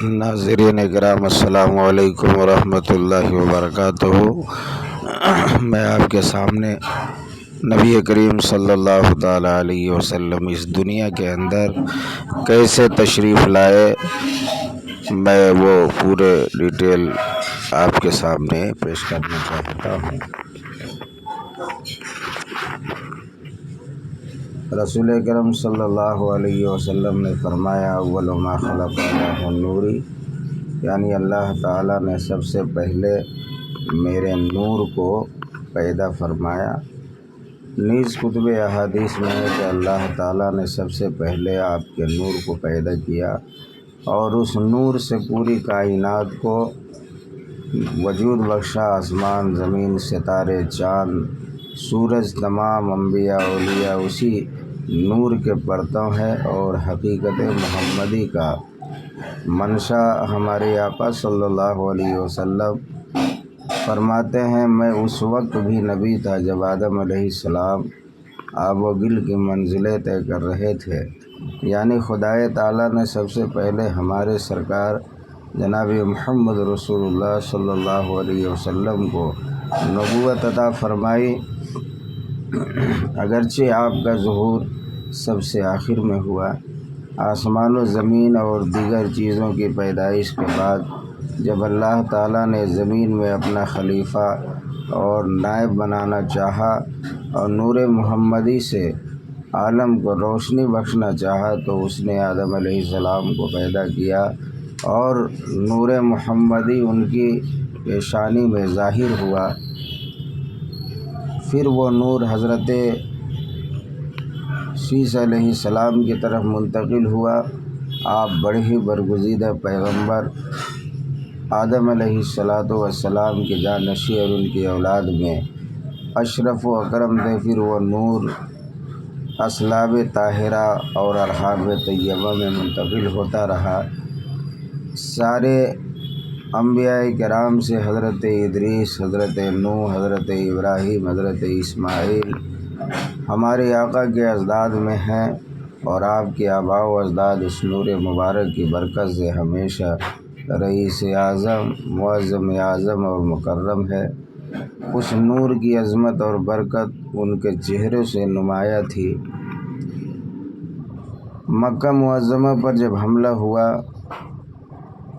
ناظرین کرام السلام علیکم ورحمۃ اللہ وبرکاتہ۔ میں آپ کے سامنے نبی کریم صلی اللہ تعالیٰ علیہ وسلم اس دنیا کے اندر کیسے تشریف لائے، میں وہ پورے ڈیٹیل آپ کے سامنے پیش کرنا چاہتا ہوں۔ رسول کرم صلی اللہ علیہ وسلم نے فرمایا اول ما خلق اللہ النور، یعنی اللہ تعالیٰ نے سب سے پہلے میرے نور کو پیدا فرمایا۔ نیز کتب احادیث میں ہے کہ اللہ تعالیٰ نے سب سے پہلے آپ کے نور کو پیدا کیا اور اس نور سے پوری کائنات کو وجود بخشا۔ آسمان، زمین، ستارے، چاند، سورج، تمام انبیاء اولیاء اسی نور کے پرتو ہے، اور حقیقت محمدی کا منشا ہمارے آقا صلی اللہ علیہ وسلم فرماتے ہیں، میں اس وقت بھی نبی تھا جب آدم علیہ السلام آب و گل کی منزلیں طے کر رہے تھے، یعنی خدائے تعالیٰ نے سب سے پہلے ہمارے سرکار جناب محمد رسول اللہ صلی اللہ علیہ وسلم کو نبوت عطا فرمائی۔ اگرچہ آپ کا ظہور سب سے آخر میں ہوا، آسمان و زمین اور دیگر چیزوں کی پیدائش کے بعد جب اللہ تعالیٰ نے زمین میں اپنا خلیفہ اور نائب بنانا چاہا اور نور محمدی سے عالم کو روشنی بخشنا چاہا، تو اس نے آدم علیہ السلام کو پیدا کیا اور نور محمدی ان کی پیشانی میں ظاہر ہوا۔ پھر وہ نور حضرت عیسیٰ علیہ السلام کی طرف منتقل ہوا۔ آپ بڑے ہی برگزیدہ پیغمبر آدم علیہ السلام کے جانشین اور ان کی اولاد میں اشرف و اکرم تھے۔ پھر وہ نور اصلاب طاہرہ اور ارحام طیبہ میں منتقل ہوتا رہا۔ سارے انبیاء کرام سے حضرت ادریس، حضرت نوح، حضرت ابراہیم، حضرت اسماعیل ہمارے آقا کے اجداد میں ہیں، اور آپ کے آباء و اجداد اس نور مبارک کی برکت سے ہمیشہ رئیس اعظم، معظم اعظم اور مکرم ہے۔ اس نور کی عظمت اور برکت ان کے چہرے سے نمایاں تھی۔ مکہ معظمہ پر جب حملہ ہوا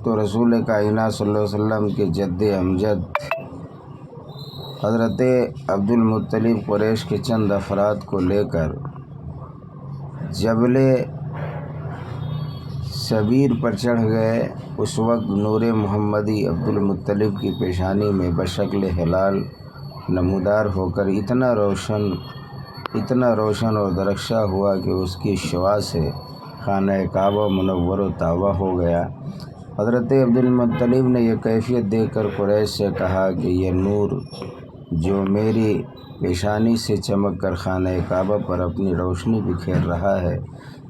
تو رسول کائنات صلی اللہ علیہ وسلم کے جد امجد حضرت عبد المطلب قریش کے چند افراد کو لے کر جبل سبیر پر چڑھ گئے۔ اس وقت نور محمدی عبد المطلب کی پیشانی میں بشکل ہلال نمودار ہو کر اتنا روشن اور درخشاں ہوا کہ اس کی شعاع سے خانہ کعبہ منور و تابہ ہو گیا۔ حضرت عبد المطلب نے یہ کیفیت دیکھ کر قریش سے کہا کہ یہ نور جو میری پیشانی سے چمک کر خانہ کعبہ پر اپنی روشنی بکھیر رہا ہے،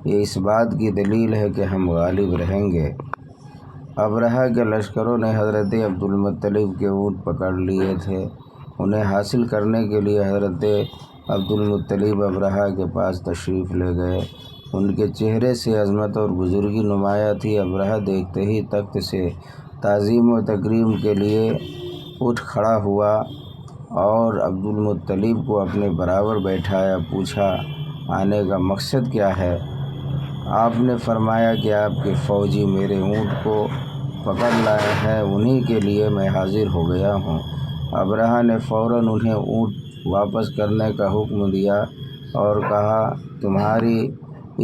یہ اس بات کی دلیل ہے کہ ہم غالب رہیں گے۔ ابرہہ کے لشکروں نے حضرت عبد المطلب کے اونٹ پکڑ لیے تھے۔ انہیں حاصل کرنے کے لیے حضرت عبد المطلب ابرہہ کے پاس تشریف لے گئے۔ ان کے چہرے سے عظمت اور بزرگی نمایاں تھی۔ ابرہہ دیکھتے ہی تخت سے تعظیم و تکریم کے لیے اٹھ کھڑا ہوا اور عبد المطلب کو اپنے برابر بیٹھایا۔ پوچھا، آنے کا مقصد کیا ہے؟ آپ نے فرمایا کہ آپ کے فوجی میرے اونٹ کو پکڑ لائے ہیں، انہی کے لیے میں حاضر ہو گیا ہوں۔ ابرہہ نے فوراً انہیں اونٹ واپس کرنے کا حکم دیا اور کہا، تمہاری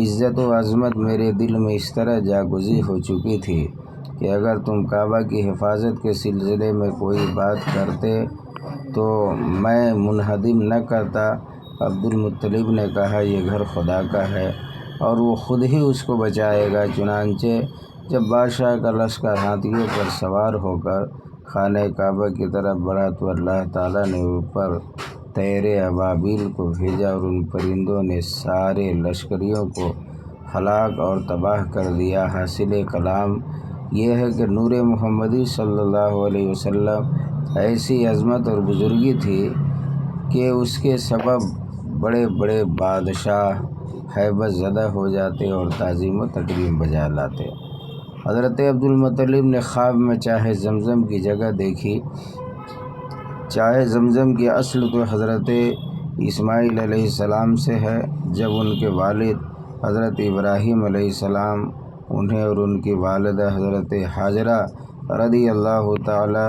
عزت و عظمت میرے دل میں اس طرح جاگزی ہو چکی تھی کہ اگر تم کعبہ کی حفاظت کے سلسلے میں کوئی بات کرتے تو میں منہدم نہ کرتا۔ عبد المطلب نے کہا، یہ گھر خدا کا ہے اور وہ خود ہی اس کو بچائے گا۔ چنانچہ جب بادشاہ کا لشکر ہاتھیوں پر سوار ہو کر خانہ کعبہ کی طرف بڑھا تو اللہ تعالیٰ نے اوپر طیر ابابیل کو بھیجا اور ان پرندوں نے سارے لشکریوں کو ہلاک اور تباہ کر دیا۔ حاصل کلام یہ ہے کہ نور محمدی صلی اللہ علیہ وسلم ایسی عظمت اور بزرگی تھی کہ اس کے سبب بڑے بڑے بادشاہ ہیبت زدہ ہو جاتے اور تعظیم و تکریم بجا لاتے۔ حضرت عبدالمطلب نے خواب میں چاہے زمزم کی جگہ دیکھی۔ چاہے زمزم کی اصل تو حضرت اسماعیل علیہ السلام سے ہے۔ جب ان کے والد حضرت ابراہیم علیہ السلام انہیں اور ان کی والدہ حضرت حاجرہ رضی اللہ تعالی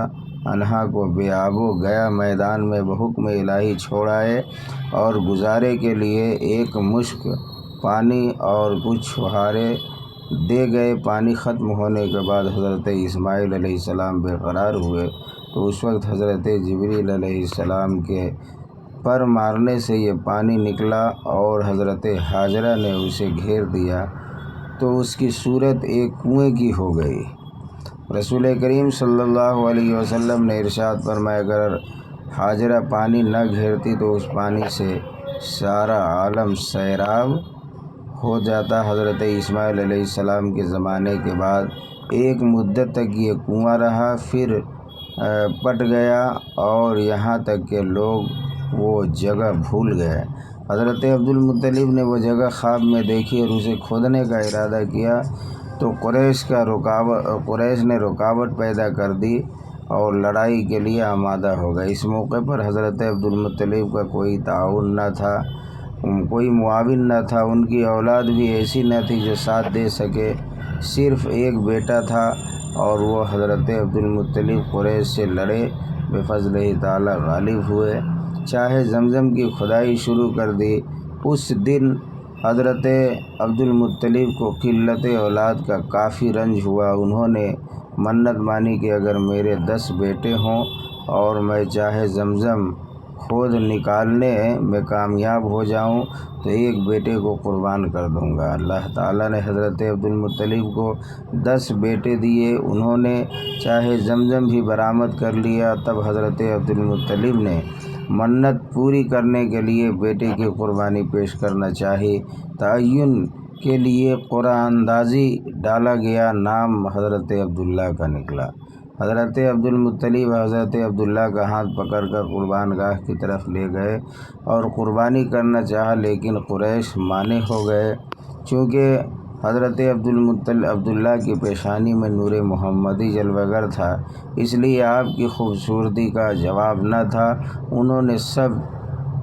عنہا کو بے آب و گیا میدان میں بحکم الہی چھوڑ آئے اور گزارے کے لیے ایک مشک پانی اور کچھ فوارے دے گئے۔ پانی ختم ہونے کے بعد حضرت اسماعیل علیہ السلام بے قرار ہوئے تو اس وقت حضرت جبریل علیہ السلام کے پر مارنے سے یہ پانی نکلا اور حضرت حاجرہ نے اسے گھیر دیا تو اس کی صورت ایک کنویں کی ہو گئی۔ رسول کریم صلی اللہ علیہ وسلم نے ارشاد فرمایا اگر حاجرہ پانی نہ گھیرتی تو اس پانی سے سارا عالم سیراب ہو جاتا۔ حضرت اسماعیل علیہ السلام کے زمانے کے بعد ایک مدت تک یہ کنواں رہا، پھر پٹ گیا اور یہاں تک کہ لوگ وہ جگہ بھول گئے۔ حضرت عبدالمطلب نے وہ جگہ خواب میں دیکھی اور اسے کھودنے کا ارادہ کیا تو قریش نے رکاوٹ پیدا کر دی اور لڑائی کے لیے آمادہ ہو گئے۔ اس موقع پر حضرت عبدالمطلب کا کوئی تعاون نہ تھا، کوئی معاون نہ تھا، ان کی اولاد بھی ایسی نہ تھی جو ساتھ دے سکے، صرف ایک بیٹا تھا اور وہ حضرت عبدالمطلب قریش سے لڑے، بفضلہ تعالی غالب ہوئے، چاہے زمزم کی کھدائی شروع کر دی۔ اس دن حضرت عبدالمطلب کو قلت اولاد کا کافی رنج ہوا۔ انہوں نے منت مانی کہ اگر میرے 10 بیٹے ہوں اور میں چاہے زمزم کھود نکالنے میں کامیاب ہو جاؤں تو ایک بیٹے کو قربان کر دوں گا۔ اللہ تعالیٰ نے حضرت عبدالمطلب کو 10 بیٹے دیے، انہوں نے چاہے زمزم بھی برآمد کر لیا۔ تب حضرت عبدالمطلب نے منت پوری کرنے کے لیے بیٹے کی قربانی پیش کرنا چاہی۔ تعین کے لیے قرعہ اندازی ڈالا گیا، نام حضرت عبداللہ کا نکلا۔ حضرت عبدالمطلب حضرت عبداللہ کا ہاتھ پکڑ کر قربان گاہ کی طرف لے گئے اور قربانی کرنا چاہا، لیکن قریش مانع ہو گئے۔ چونکہ حضرت عبداللہ کی پیشانی میں نور محمدی جلوہ گر تھا، اس لیے آپ کی خوبصورتی کا جواب نہ تھا۔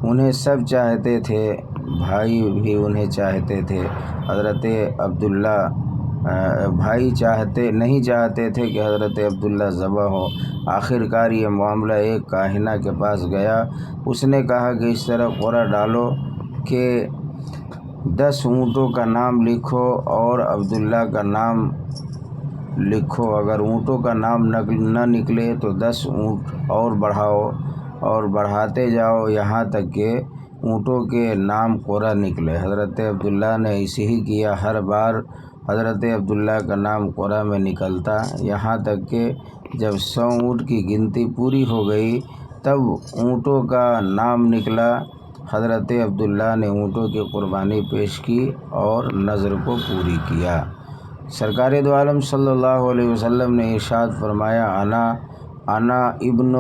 انہیں سب چاہتے تھے، بھائی بھی انہیں چاہتے تھے۔ حضرت عبداللہ بھائی نہیں چاہتے تھے کہ حضرت عبداللہ ذبح ہو۔ آخر کار یہ معاملہ ایک کاہنہ کے پاس گیا۔ اس نے کہا کہ اس طرح قرعہ ڈالو کہ 10 اونٹوں کا نام لکھو اور عبداللہ کا نام لکھو، اگر اونٹوں کا نام نہ نکلے تو 10 اونٹ اور بڑھاؤ اور بڑھاتے جاؤ یہاں تک کہ اونٹوں کے نام قرعہ نکلے۔ حضرت عبداللہ نے ایسے ہی کیا، ہر بار حضرت عبداللہ کا نام قرعہ میں نکلتا، یہاں تک کہ جب 100 اونٹ کی گنتی پوری ہو گئی تب اونٹوں کا نام نکلا۔ حضرت عبداللہ نے اونٹوں کی قربانی پیش کی اور نذر کو پوری کیا۔ سرکار دو عالم صلی اللہ علیہ وسلم نے ارشاد فرمایا انا ابن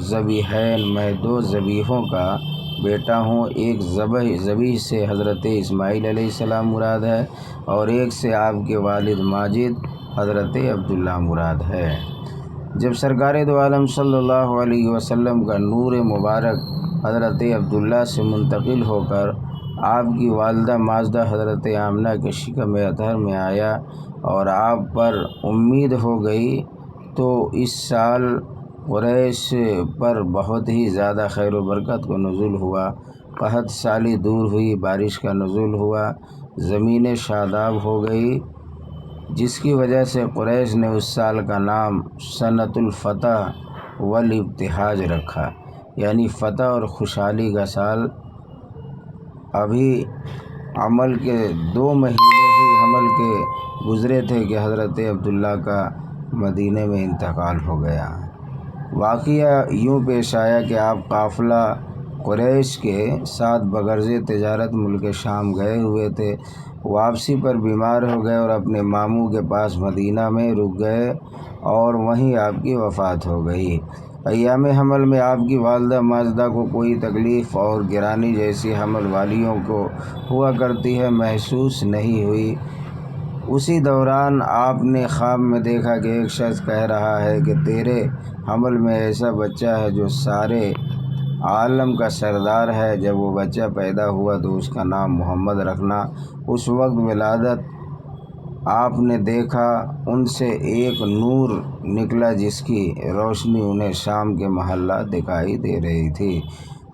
ذبیحین، میں 2 ذبیحوں کا بیٹا ہوں، ایک ذبیح سے حضرت اسماعیل علیہ السلام مراد ہے اور ایک سے آپ کے والد ماجد حضرت عبداللہ مراد ہے۔ جب سرکار دو عالم صلی اللہ علیہ وسلم کا نور مبارک حضرت عبداللہ سے منتقل ہو کر آپ کی والدہ ماجدہ حضرت آمنہ کے شکم اطہر میں آیا اور آپ پر امید ہو گئی تو اس سال قریش پر بہت ہی زیادہ خیر و برکت کا نزول ہوا، قحط سالی دور ہوئی، بارش کا نزول ہوا، زمینیں شاداب ہو گئی، جس کی وجہ سے قریش نے اس سال کا نام سنۃ الفتح والابتہاج رکھا، یعنی فتح اور خوشحالی کا سال۔ ابھی عمل کے 2 مہینے ہی حمل کے گزرے تھے کہ حضرت عبداللہ کا مدینے میں انتقال ہو گیا۔ واقعہ یوں پیش آیا کہ آپ قافلہ قریش کے ساتھ بغرض تجارت ملک شام گئے ہوئے تھے، واپسی پر بیمار ہو گئے اور اپنے ماموں کے پاس مدینہ میں رک گئے اور وہیں آپ کی وفات ہو گئی۔ ایام حمل میں آپ کی والدہ ماجدہ کو کوئی تکلیف اور گرانی جیسی حمل والیوں کو ہوا کرتی ہے محسوس نہیں ہوئی۔ اسی دوران آپ نے خواب میں دیکھا کہ ایک شخص کہہ رہا ہے کہ تیرے حمل میں ایسا بچہ ہے جو سارے عالم کا سردار ہے۔ جب وہ بچہ پیدا ہوا تو اس کا نام محمد رکھنا۔ اس وقت ولادت آپ نے دیکھا ان سے ایک نور نکلا جس کی روشنی انہیں شام کے محلہ دکھائی دے رہی تھی۔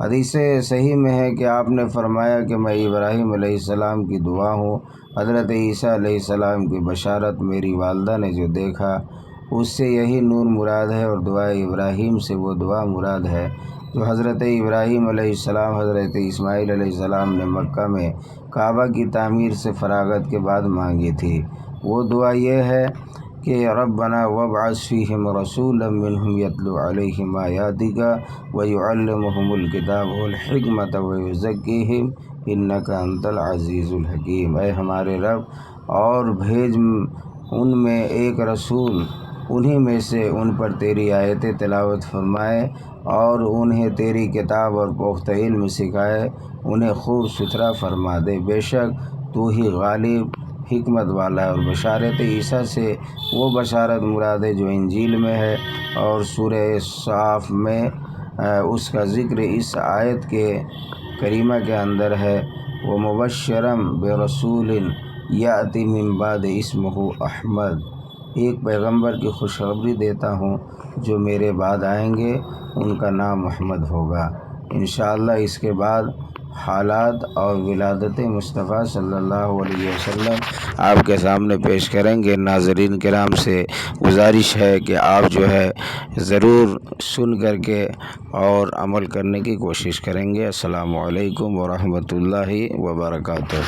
حدیث صحیح میں ہے کہ آپ نے فرمایا کہ میں ابراہیم علیہ السلام کی دعا ہوں۔ حضرت عیسیٰ علیہ السلام کی بشارت میری والدہ نے جو دیکھا اس سے یہی نور مراد ہے، اور دعا ابراہیم سے وہ دعا مراد ہے جو حضرت ابراہیم علیہ السلام حضرت اسماعیل علیہ السلام نے مکہ میں کعبہ کی تعمیر سے فراغت کے بعد مانگی تھی۔ وہ دعا یہ ہے کہ ربنا وابعث فیہم رسولا منہم یتلو علیہم آیاتک ویعلمہم الکتاب والحکمۃ ویزکیہم انک انت العزیز الحکیم۔ اے ہمارے رب، اور بھیج ان میں ایک رسول انہی میں سے ان پر تیری آیتیں تلاوت فرمائے اور انہیں تیری کتاب اور پختہ علم سکھائے، انہیں خوب ستھرا فرما دے۔ بے شک تو ہی غالب حکمت والا ہے۔ اور بشارت عیسیٰ سے وہ بشارت مراد ہے جو انجیل میں ہے، اور سورہ صاف میں اس کا ذکر اس آیت کے کریمہ کے اندر ہے۔ وَمُبَشِّرًا بِرَسُولٍ یَأْتِی مِن بَعدِ اسمہ احمد۔ ایک پیغمبر کی خوشخبری دیتا ہوں جو میرے بعد آئیں گے، ان کا نام محمد ہوگا۔ انشاءاللہ اس کے بعد حالات اور ولادت مصطفیٰ صلی اللہ علیہ وسلم آپ کے سامنے پیش کریں گے۔ ناظرین کرام سے گزارش ہے کہ آپ جو ہے ضرور سن کر کے اور عمل کرنے کی کوشش کریں گے۔ السلام علیکم ورحمۃ اللہ وبرکاتہ۔